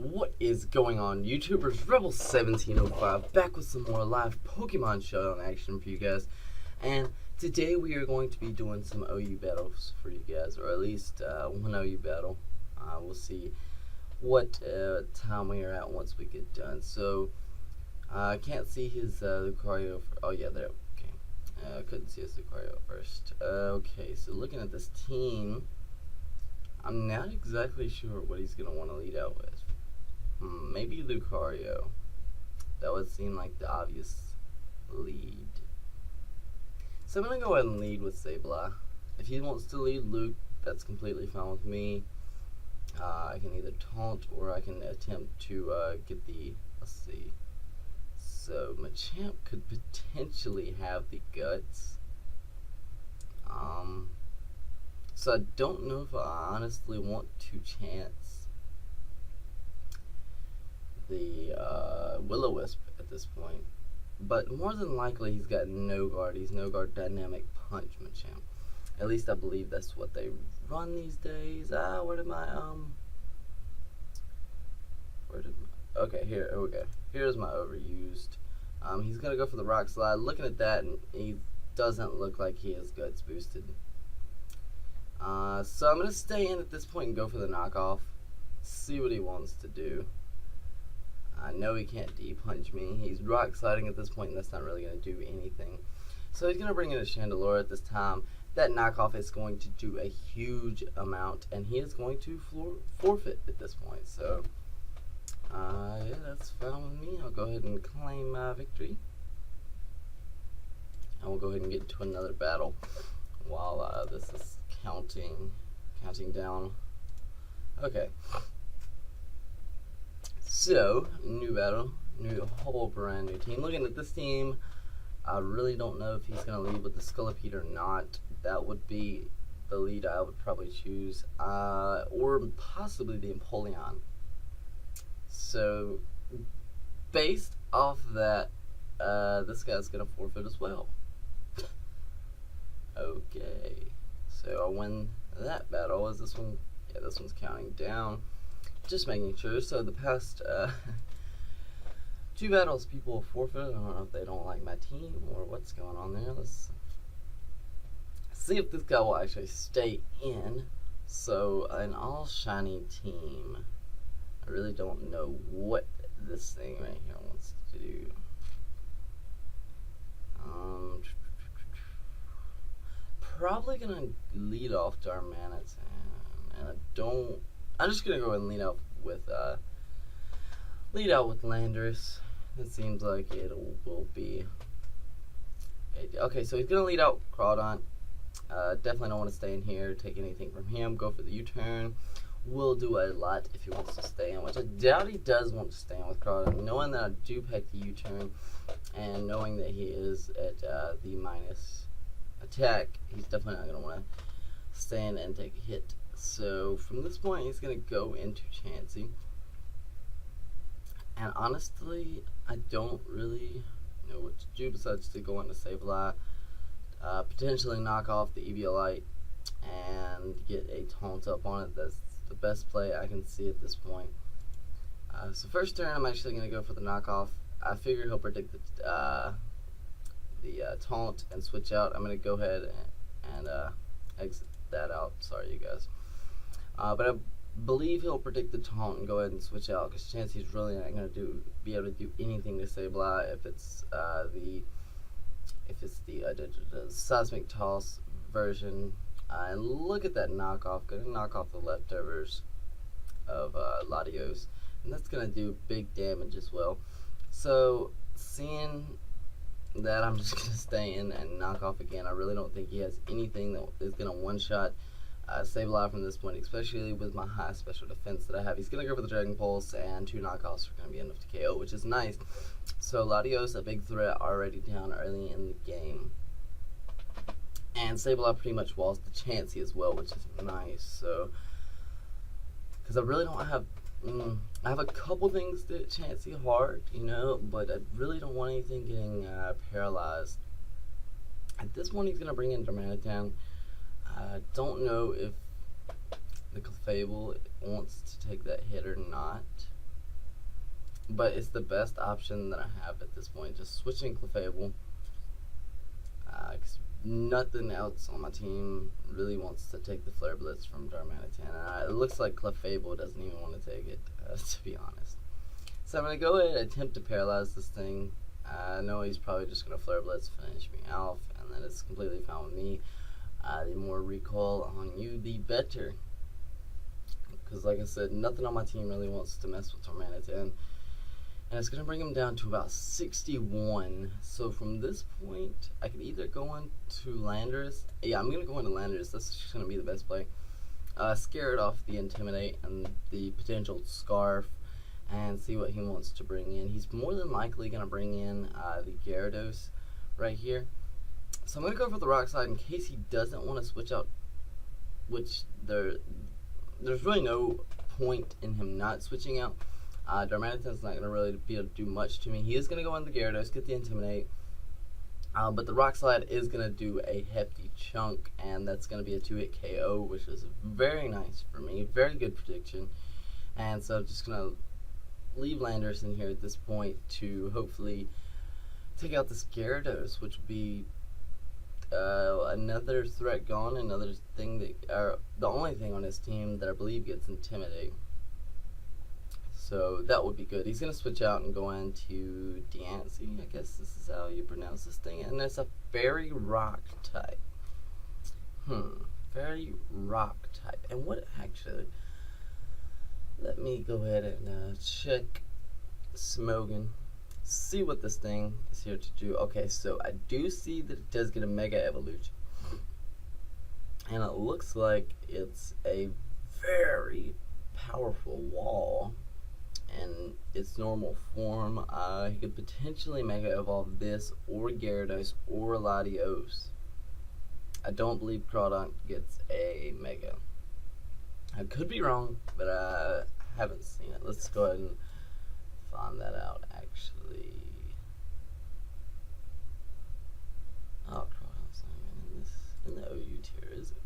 What is going on, YouTubers? Rebel1705 back with some more live Pokemon Showdown action for you guys. And today we are going to be doing some OU battles for you guys, or at least one OU battle. We'll see what time we are at once we get done. So I can't see his Lucario. Oh yeah, there. Okay, I couldn't see his Lucario first. Okay, so looking at this team, I'm not exactly sure what he's gonna want to lead out with. Maybe Lucario. That would seem like the obvious lead. So I'm gonna go ahead and lead with Sableye. If he wants to lead Luke, that's completely fine with me. I can either taunt or I can attempt to get the, let's see. So Machamp could potentially have the guts. So I don't know if I honestly want to chance the Will-O-Wisp at this point. But more than likely he's got No Guard. He's No Guard Dynamic Punch Machamp. At least I believe that's what they run these days. Where did my okay, here we go. Here's my overused. He's gonna go for the Rock Slide. Looking at that, and he doesn't look like he has guts boosted. So I'm gonna stay in at this point and go for the knockoff. See what he wants to do. I know he can't D-punch me. He's Rock Sliding at this point, and that's not really gonna do anything. So he's gonna bring in a Chandelure at this time. That knockoff is going to do a huge amount, and he is going to forfeit at this point. So yeah, that's fine with me. I'll go ahead and claim my victory. And we'll go ahead and get into another battle while this is counting down. Okay. So, new battle, whole brand new team. Looking at this team, I really don't know if he's going to lead with the Scolipede or not. That would be the lead I would probably choose. Or possibly the Empoleon. So, based off that, this guy's going to forfeit as well. Okay. So, I win that battle. Is this one? Yeah, this one's counting down. Just making sure. So, the past two battles, people forfeit. I don't know if they don't like my team or what's going on there. Let's see if this guy will actually stay in. So, an all shiny team. I really don't know what this thing right here wants to do. Probably gonna lead off Darmanitan, and I'm just gonna go ahead and lead out with Landorus. It seems like it will be. Okay, so he's gonna lead out Crawdaunt. Definitely don't want to stay in here, take anything from him. Go for the U-turn. Will do a lot if he wants to stay in, which I doubt he does want to stay in with Crawdaunt. Knowing that I do pick the U-turn, and knowing that he is at the minus attack, he's definitely not going to want to stay in and take a hit. So from this point, he's going to go into Chansey. And honestly, I don't really know what to do besides to go into Sableye, potentially knock off the Eviolite, and get a taunt up on it. That's the best play I can see at this point. So first turn, I'm actually going to go for the knockoff. I figure he'll predict the taunt and switch out. I'm going to go ahead and exit that out. Sorry, you guys. But I believe he'll predict the taunt and go ahead and switch out, because Chansey's really not going to be able to do anything to Sableye if it's the Seismic Toss version. And look at that knockoff. Going to knock off the leftovers of Latios, and that's going to do big damage as well. So seeing that, I'm just going to stay in and knock off again. I really don't think he has anything that is going to one-shot Sableye from this point, especially with my high special defense that I have. He's going to go for the Dragon Pulse, and two knockoffs are going to be enough to KO, which is nice. So Latios, a big threat already down early in the game. And Sableye pretty much walls the Chansey as well, which is nice. So, because I really don't have, I have a couple things that Chansey hard, you know, but I really don't want anything getting paralyzed. At this point, he's going to bring in Darmanitan. I don't know if the Clefable wants to take that hit or not. but it's the best option that I have at this point. Just switching Clefable. 'Cause nothing else on my team really wants to take the Flare Blitz from Darmanitan. It looks like Clefable doesn't even want to take it, to be honest. So I'm going to go ahead and attempt to paralyze this thing. I know he's probably just going to Flare Blitz, finish me off, and then it's completely fine with me. The more recoil on you, the better. Because like I said, nothing on my team really wants to mess with Darmanitan. And it's going to bring him down to about 61. So from this point, I could either go into Landorus. Yeah, I'm going to go into Landorus. That's just going to be the best play. Scare it off the Intimidate and the potential Scarf and see what he wants to bring in. He's more than likely going to bring in the Gyarados right here. So I'm going to go for the Rock Slide in case he doesn't want to switch out, which there's really no point in him not switching out. Darmanitan's not going to really be able to do much to me. He is going to go on the Gyarados, get the Intimidate, but the Rock Slide is going to do a hefty chunk, and that's going to be a 2-hit KO, which is very nice for me. Very good prediction. And so I'm just going to leave Landorus in here at this point to hopefully take out this Gyarados, which would be another threat gone, another thing that, the only thing on his team that I believe gets Intimidate. So that would be good. He's going to switch out and go into Diancie, I guess this is how you pronounce this thing. And it's a Fairy Rock type. Fairy Rock type. And what actually, let me go ahead and check Smogon. See what this thing is here to do. Okay, so I do see that it does get a Mega Evolution. And it looks like it's a very powerful wall in its normal form. He could potentially Mega Evolve this, or Gyarados, or Latios. I don't believe Crawdont gets a Mega. I could be wrong, but I haven't seen it. Let's go ahead and find that out, actually. Oh, Crawdont's not even in the OU tier, is it?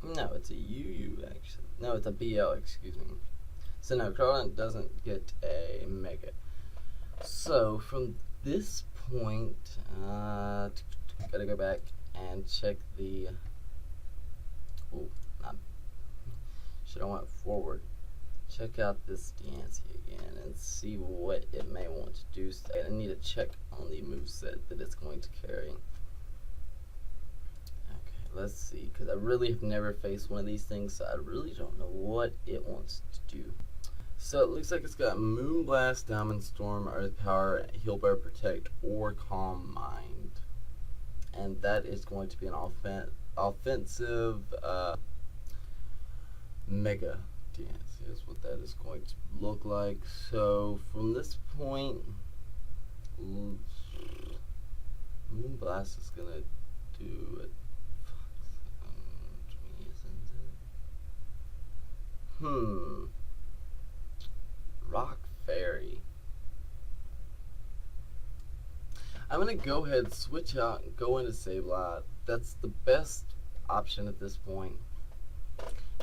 No, it's a UU, actually. No, it's a BL, excuse me. So no, Crawdont doesn't get a Mega. So from this point, gotta go back and check the. Oh, should I went forward? Check out this Diancie again and see what it may want to do. So I need to check on the moveset that it's going to carry. Let's see, because I really have never faced one of these things, so I really don't know what it wants to do. So it looks like it's got Moonblast, Diamond Storm, Earth Power, Heal Bear, Protect, or Calm Mind. And that is going to be an offensive Mega Dance, is what that is going to look like. So from this point, Moonblast is going to do it. Rock Fairy. I'm gonna go ahead, switch out, and go into Sableye. That's the best option at this point.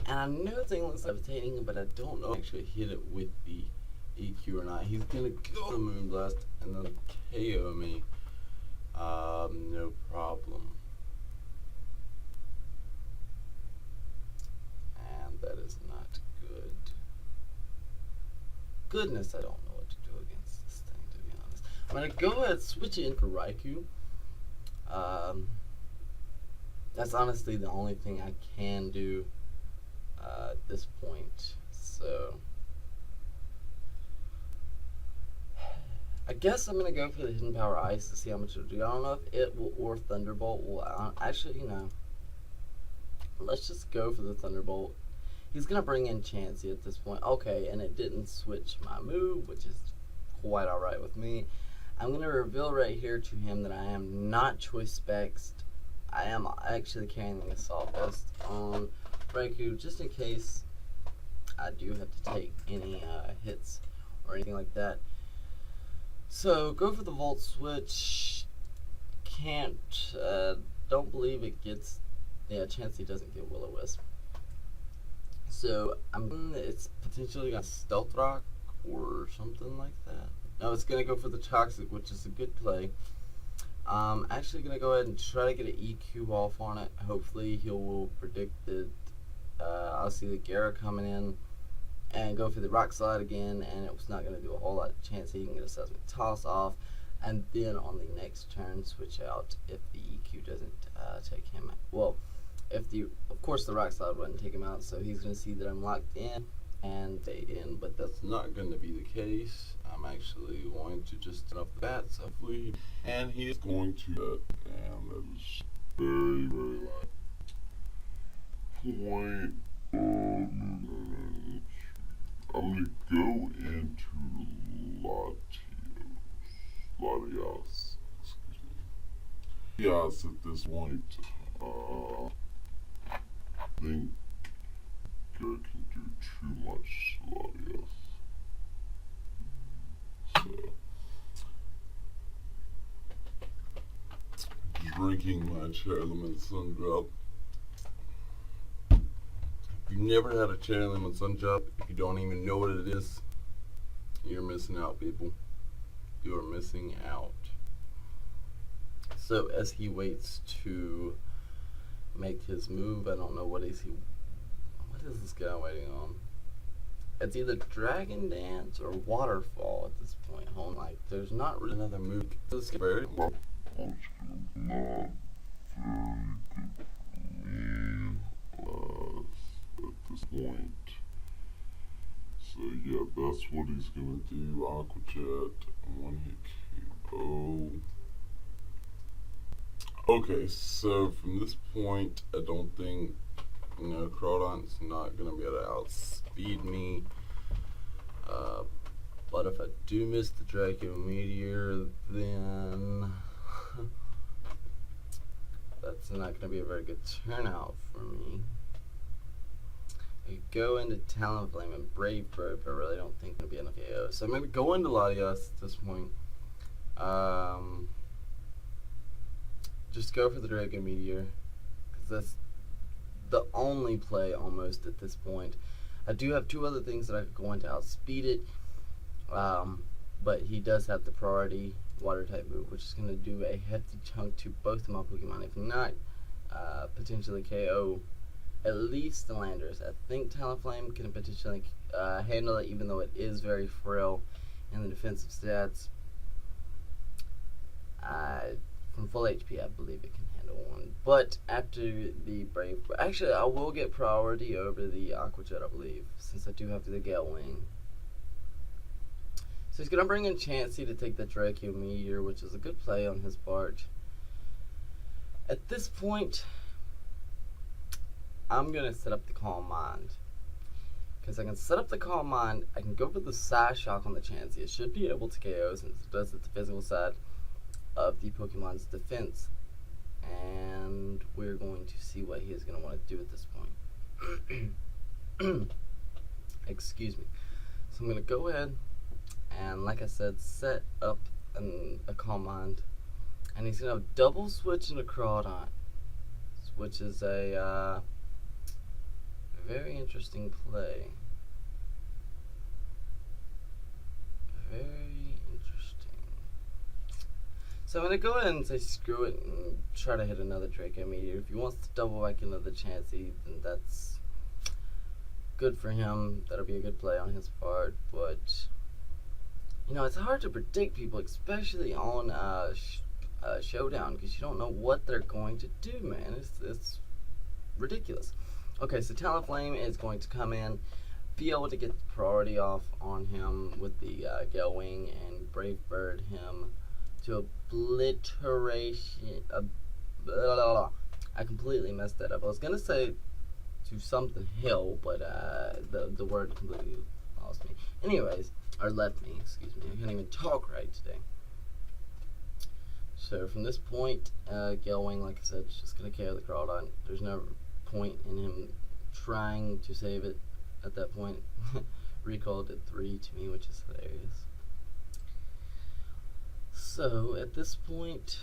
And I know the thing looks levitating, but I don't know if I actually hit it with the EQ or not. He's gonna go to Moonblast and then KO me. No problem. And that is not good. Goodness, I don't know what to do against this thing, to be honest. I'm gonna go ahead and switch it into Raikou. That's honestly the only thing I can do at this point. So I guess I'm gonna go for the Hidden Power Ice to see how much it'll do. I don't know if it will or Thunderbolt will. Actually, you know, let's just go for the Thunderbolt. He's gonna bring in Chansey at this point. Okay, and it didn't switch my move, which is quite alright with me. I'm gonna reveal right here to him that I am not Choice Specs. I am actually carrying the Assault Vest on Raikou, just in case I do have to take any hits or anything like that. So go for the Volt Switch. Can't, don't believe it gets, yeah, Chansey doesn't get Will-O-Wisp. So I'm thinking that it's potentially got Stealth Rock or something like that. No, it's gonna go for the Toxic, which is a good play. Actually gonna go ahead and try to get an EQ off on it. Hopefully he will predict that I'll see the Gyara coming in and go for the Rock Slide again, and it was not gonna do a whole lot of chance he can get a Seismic Toss off, and then on the next turn switch out if the EQ doesn't take him out. Well, if of course the Rock Slide wouldn't take him out, so he's gonna see that I'm locked in and stay in, but that's not going to be the case. I'm actually going to just turn off the bats, hopefully, and he is going to and that is very, very light. Point. I'm going to go into Latios. Excuse me. Yes, at this point, I think Garrett can do too much Latios. So, drinking my Chair Lemon Sun Drop. If you've never had a Chair Lemon Sun Drop, if you don't even know what it is, you're missing out, people. You are missing out. So as he waits to make his move, I don't know what is this guy waiting on? It's either Dragon Dance or Waterfall at this point. Home, like there's not really another move. This is very not very good at this point. So yeah, that's what he's gonna do. Aqua Jet, one hit KO. Okay, so from this point, I don't think, Crawdon's not going to be able to outspeed me. But if I do miss the Draco Meteor, then that's not going to be a very good turnout for me. I could go into Talonflame and Brave Bird, but I really don't think it'll be enough KO. So I'm going to go into Latios at this point. Just go for the Draco Meteor, because that's the only play almost at this point. I do have two other things that I could go into to outspeed it, but he does have the priority water type move, which is going to do a hefty chunk to both of my Pokemon, if not potentially KO at least the Landers. I think Talonflame can potentially handle it, even though it is very frail in the defensive stats. From full HP, I believe it can handle one. But after the Brave... Actually, I will get priority over the Aqua Jet, I believe, since I do have the Gale Wing. So he's going to bring in Chansey to take the Draco Meteor, which is a good play on his part. At this point, I'm going to set up the Calm Mind. Because I can set up the Calm Mind, I can go for the Psy Shock on the Chansey. It should be able to KO since it does it the physical side of the Pokemon's defense, and we're going to see what he is going to want to do at this point. Excuse me. So I'm going to go ahead and, like I said, set up a Calm Mind, and he's going to have double switch into Crawdon, which is a very interesting play. Very So I'm going to go ahead and say screw it and try to hit another Draco Meteor. If he wants to double back another Chansey, then that's good for him. That'll be a good play on his part. But, it's hard to predict people, especially on Showdown, because you don't know what they're going to do, man. It's ridiculous. Okay, so Talonflame is going to come in, be able to get the priority off on him with the Gale Wing, and Brave Bird him to obliteration. I completely messed that up. I was gonna say to something hill, but the word completely lost me. Anyways, or left me. Excuse me. I can't even talk right today. So from this point, Gale Wing, like I said, is just gonna KO the Crawdon. There's no point in him trying to save it at that point. Recall did 3 to me, which is hilarious. So, at this point,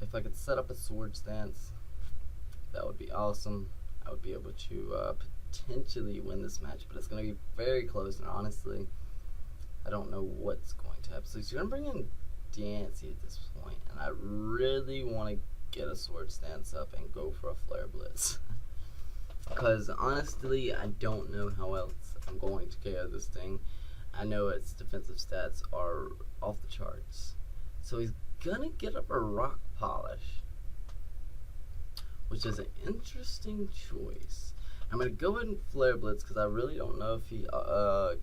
if I could set up a Sword Stance, that would be awesome. I would be able to potentially win this match, but it's going to be very close, and honestly, I don't know what's going to happen. So he's going to bring in Dancy at this point, and I really want to get a sword stance up and go for a flare blitz. Because honestly, I don't know how else I'm going to KO this thing. I know its defensive stats are off the charts. So he's gonna get up a rock polish, which is an interesting choice. I'm gonna go ahead and flare blitz because I really don't know if he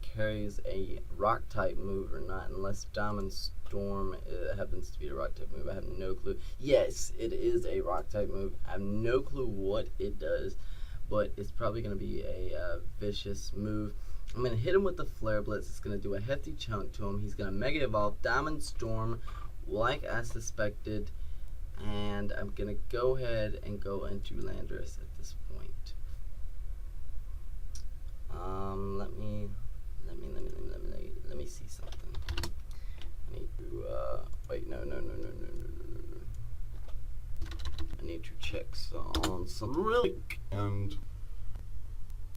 carries a rock type move or not, unless Diamond Storm happens to be a rock type move. I have no clue. Yes, it is a rock type move. I have no clue what it does, but it's probably gonna be a vicious move. I'm going to hit him with the Flare Blitz. It's going to do a hefty chunk to him. He's going to Mega Evolve Diamond Storm like I suspected. And I'm going to go ahead and go into Landorus at this point. Let me see something. I need to, wait, no. I need to check on some really and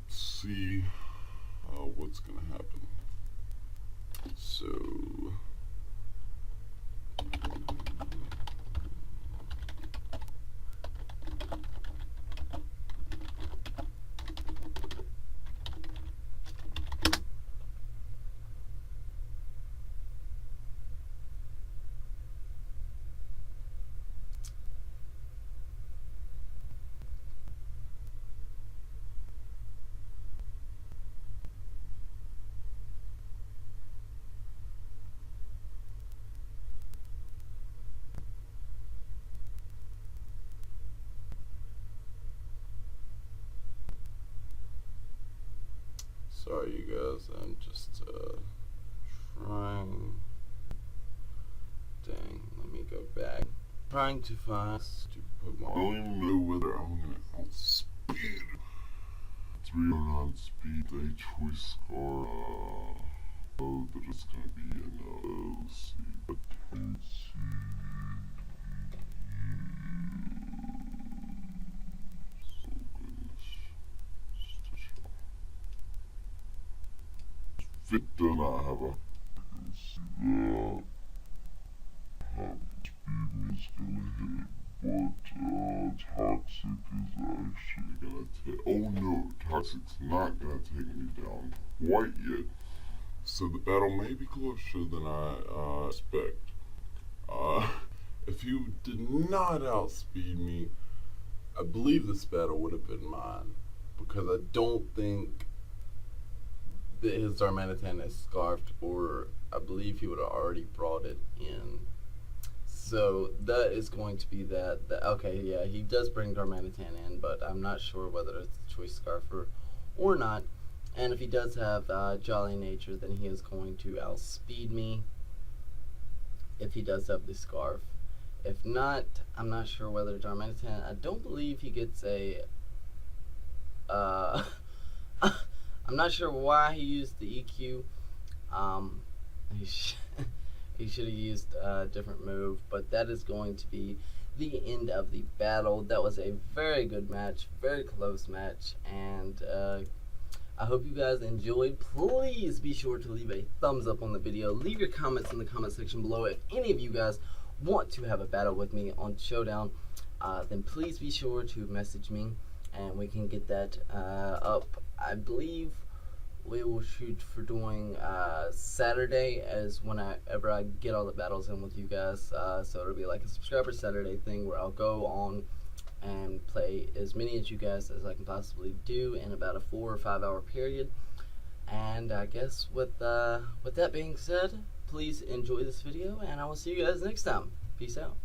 see what's gonna happen. So sorry, you guys. I'm just trying. Dang, let me go back. Trying to find to put my. I don't even know whether I'm gonna outspeed. 3 or outspeed a choice scar. Oh, that it's gonna be an OC. But let's see. So goodness. Fit done, I have a. You can see that. How speed is gonna hit, but Toxic is actually gonna take. Oh no, Toxic's not gonna take me down quite yet. So the battle may be closer than I expect. If you did not outspeed me, I believe this battle would have been mine, because I don't think that his Darmanitan is scarfed, or I believe he would have already brought it in. So that is going to be that. Okay, yeah, he does bring Darmanitan in, but I'm not sure whether it's a choice scarfer or not. And if he does have Jolly Nature, then he is going to outspeed me if he does have the scarf. If not, I'm not sure whether Darmanitan, I don't believe he gets a I'm not sure why he used the EQ. He should have used a different move, but that is going to be the end of the battle. That was a very good match, very close match, and I hope you guys enjoyed. Please be sure to leave a thumbs up on the video. Leave your comments in the comment section below. If any of you guys want to have a battle with me on Showdown, then please be sure to message me, and we can get that up. I believe we will shoot for doing Saturday as whenever I get all the battles in with you guys. So it'll be like a subscriber Saturday thing where I'll go on and play as many as you guys as I can possibly do in about a 4 or 5 hour period. And I guess with that being said, please enjoy this video, and I will see you guys next time. Peace out.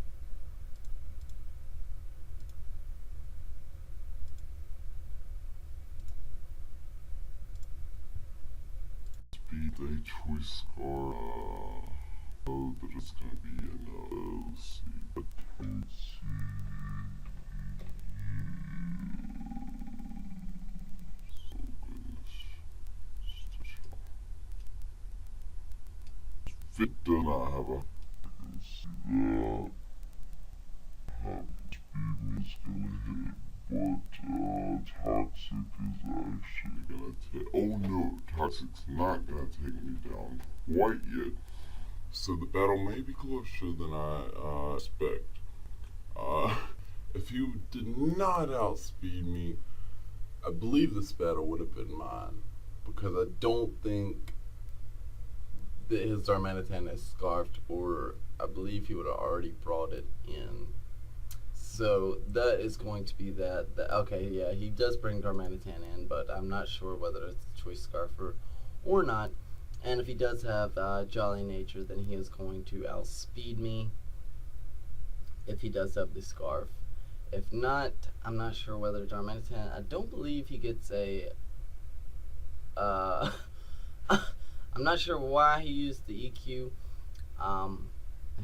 Speed a choice scar. Oh, that it's gonna be an OC. But let's see. So goodness. Fit done, I have a. You can see that. How speed is gonna hit, but Toxic is actually gonna take. Oh no, Toxic's not gonna take me down quite yet. So the battle may be closer than I expect. If you did not outspeed me, I believe this battle would have been mine, because I don't think that his Darmanitan is scarfed, or I believe he would have already brought it in. So that is going to be that. Okay, yeah, he does bring Darmanitan in, but I'm not sure whether it's a choice scarfer or not. And if he does have Jolly Nature, then he is going to outspeed me if he does have the scarf. If not, I'm not sure whether Darmanitan, I don't believe he gets a I'm not sure why he used the EQ.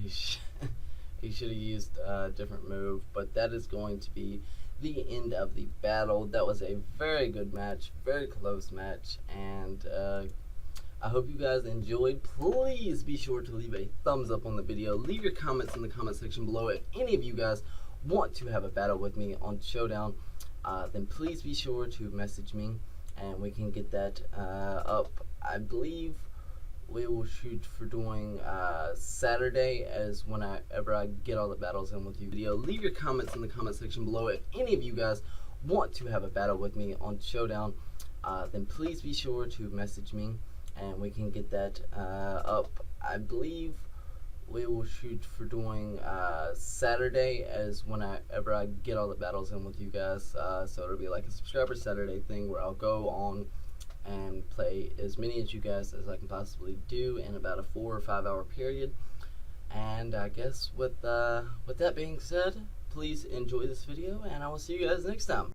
He should have used a different move, but that is going to be the end of the battle. That was a very good match, very close match, and I hope you guys enjoyed. Please be sure to leave a thumbs up on the video. Leave your comments in the comment section below. If any of you guys want to have a battle with me on Showdown, then please be sure to message me, and we can get that up. I believe we will shoot for doing Saturday as whenever I get all the battles in with you. Leave your comments in the comment section below. If any of you guys want to have a battle with me on Showdown, then please be sure to message me, and we can get that up. I believe we will shoot for doing Saturday as whenever I get all the battles in with you guys. So it'll be like a subscriber Saturday thing where I'll go on and play as many as you guys as I can possibly do in about a 4 or 5 hour period. And I guess with that being said, please enjoy this video, and I will see you guys next time.